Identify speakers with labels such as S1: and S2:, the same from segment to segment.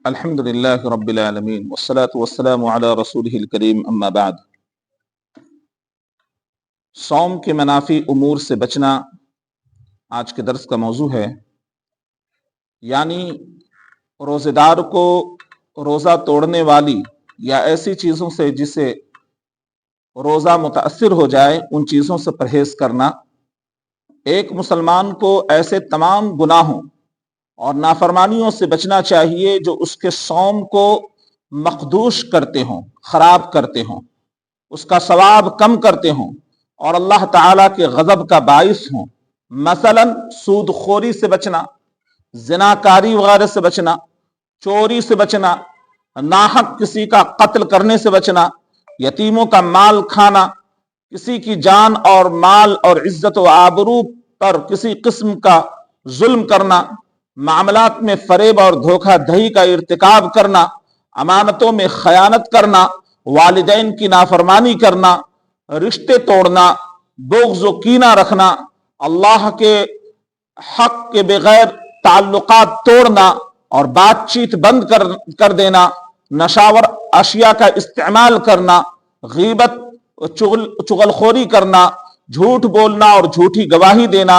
S1: الحمد للہ رب العالمین والصلاة والسلام علی رسولہ الکریم اما بعد۔ صوم کے منافی امور سے بچنا آج کے درس کا موضوع ہے، یعنی روزے دار کو روزہ توڑنے والی یا ایسی چیزوں سے جسے روزہ متاثر ہو جائے ان چیزوں سے پرہیز کرنا۔ ایک مسلمان کو ایسے تمام گناہوں اور نافرمانیوں سے بچنا چاہیے جو اس کے صوم کو مخدوش کرتے ہوں، خراب کرتے ہوں، اس کا ثواب کم کرتے ہوں اور اللہ تعالیٰ کے غضب کا باعث ہوں۔ مثلا سود خوری سے بچنا، زناکاری وغیرہ سے بچنا، چوری سے بچنا، ناحق کسی کا قتل کرنے سے بچنا، یتیموں کا مال کھانا، کسی کی جان اور مال اور عزت و آبرو پر کسی قسم کا ظلم کرنا، معاملات میں فریب اور دھوکہ دہی کا ارتکاب کرنا، امانتوں میں خیانت کرنا، والدین کی نافرمانی کرنا، رشتے توڑنا، بغض و کینہ رکھنا، اللہ کے حق کے بغیر تعلقات توڑنا اور بات چیت بند کر دینا، نشاور اشیاء کا استعمال کرنا، غیبت چغلخوری کرنا، جھوٹ بولنا اور جھوٹی گواہی دینا،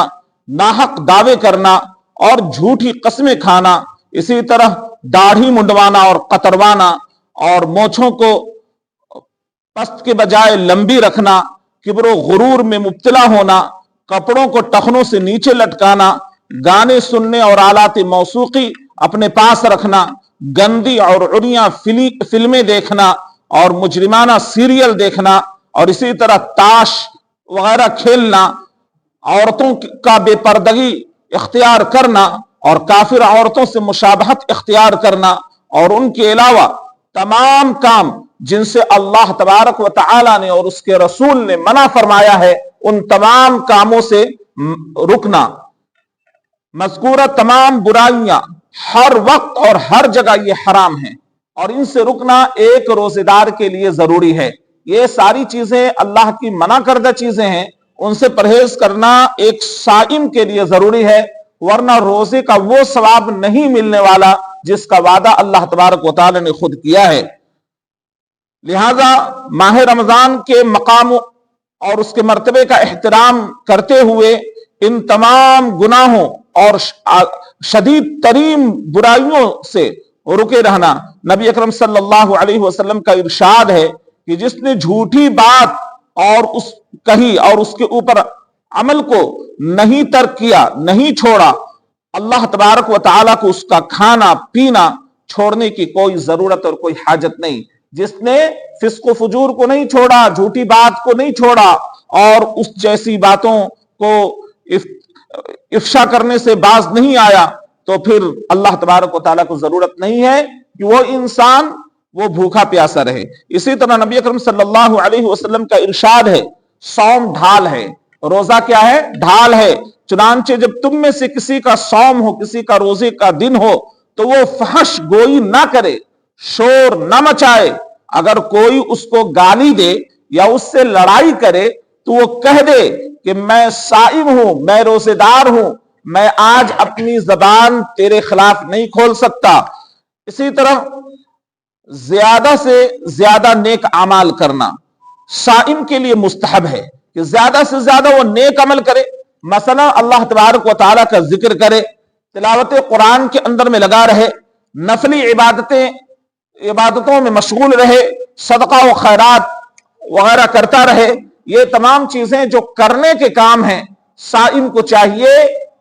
S1: ناحق دعوے کرنا اور جھوٹی قسمیں کھانا، اسی طرح داڑھی منڈوانا اور قطروانا اور مونچھوں کو پست کے بجائے لمبی رکھنا، کبر و غرور میں مبتلا ہونا، کپڑوں کو ٹخنوں سے نیچے لٹکانا، گانے سننے اور آلات موسیقی اپنے پاس رکھنا، گندی اور عریاں فلمیں دیکھنا اور مجرمانہ سیریل دیکھنا اور اسی طرح تاش وغیرہ کھیلنا، عورتوں کا بے پردگی اختیار کرنا اور کافر عورتوں سے مشابہت اختیار کرنا اور ان کے علاوہ تمام کام جن سے اللہ تبارک و تعالی نے اور اس کے رسول نے منع فرمایا ہے ان تمام کاموں سے رکنا۔ مذکورہ تمام برائیاں ہر وقت اور ہر جگہ یہ حرام ہیں اور ان سے رکنا ایک روزے دار کے لیے ضروری ہے۔ یہ ساری چیزیں اللہ کی منع کردہ چیزیں ہیں، ان سے پرہیز کرنا ایک صائم کے لیے ضروری ہے، ورنہ روزے کا وہ ثواب نہیں ملنے والا جس کا وعدہ اللہ تبارک و تعالی نے خود کیا ہے۔ لہذا ماہ رمضان کے مقام اور اس کے مرتبے کا احترام کرتے ہوئے ان تمام گناہوں اور شدید ترین برائیوں سے رکے رہنا۔ نبی اکرم صلی اللہ علیہ وسلم کا ارشاد ہے کہ جس نے جھوٹی بات اور کہی اور اس کے اوپر عمل کو نہیں ترک کیا، نہیں چھوڑا، اللہ تبارک و تعالیٰ کو اس کا کھانا پینا چھوڑنے کی کوئی ضرورت اور کوئی حاجت نہیں۔ جس نے فسق و فجور کو نہیں چھوڑا، جھوٹی بات کو نہیں چھوڑا اور اس جیسی باتوں کو افشا کرنے سے باز نہیں آیا تو پھر اللہ تبارک و تعالیٰ کو ضرورت نہیں ہے کہ وہ انسان وہ بھوکا پیاسا رہے۔ اسی طرح نبی اکرم صلی اللہ علیہ وسلم کا ارشاد ہے، صوم ڈھال ہے، روزہ کیا ہے؟ ڈھال ہے۔ چنانچہ جب تم میں سے کسی کا صوم ہو، کسی کا روزے کا دن ہو تو وہ فحش گوئی نہ کرے، شور نہ مچائے۔ اگر کوئی اس کو گالی دے یا اس سے لڑائی کرے تو وہ کہہ دے کہ میں صائم ہوں، میں روزے دار ہوں، میں آج اپنی زبان تیرے خلاف نہیں کھول سکتا۔ اسی طرح زیادہ سے زیادہ نیک اعمال کرنا صائم کے لیے مستحب ہے کہ زیادہ سے زیادہ وہ نیک عمل کرے، مثلا اللہ تبارک و تعالیٰ کا ذکر کرے، تلاوت قرآن کے اندر میں لگا رہے، نفلی عبادتوں میں مشغول رہے، صدقہ و خیرات وغیرہ کرتا رہے۔ یہ تمام چیزیں جو کرنے کے کام ہیں، صائم کو چاہیے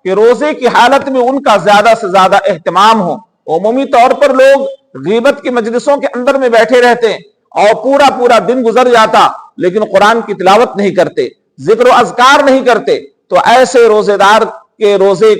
S1: کہ روزے کی حالت میں ان کا زیادہ سے زیادہ اہتمام ہو۔ عمومی طور پر لوگ غیبت کی مجلسوں کے اندر میں بیٹھے رہتے ہیں اور پورا دن گزر جاتا لیکن قرآن کی تلاوت نہیں کرتے، ذکر و اذکار نہیں کرتے، تو ایسے روزے دار کے روزے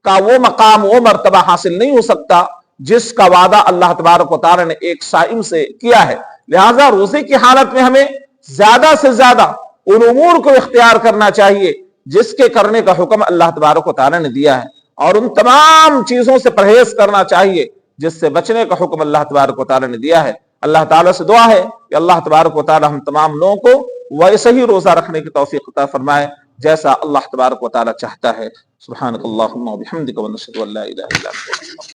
S1: کا وہ مقام، وہ مرتبہ حاصل نہیں ہو سکتا جس کا وعدہ اللہ تبارک و تعالی نے ایک صائم سے کیا ہے۔ لہٰذا روزے کی حالت میں ہمیں زیادہ سے زیادہ ان امور کو اختیار کرنا چاہیے جس کے کرنے کا حکم اللہ تبارک و تعالی نے دیا ہے، اور ان تمام چیزوں سے پرہیز کرنا چاہیے جس سے بچنے کا حکم اللہ تبارک و تعالی نے دیا ہے۔ اللہ تعالیٰ سے دعا ہے کہ اللہ تبارک و تعالی ہم تمام لوگوں کو ویسے ہی روزہ رکھنے کی توفیق عطا فرمائے جیسا اللہ تبارک و تعالی چاہتا ہے۔ سبحانک اللہم و بحمدک و نشہد ان لا الہ الا انت۔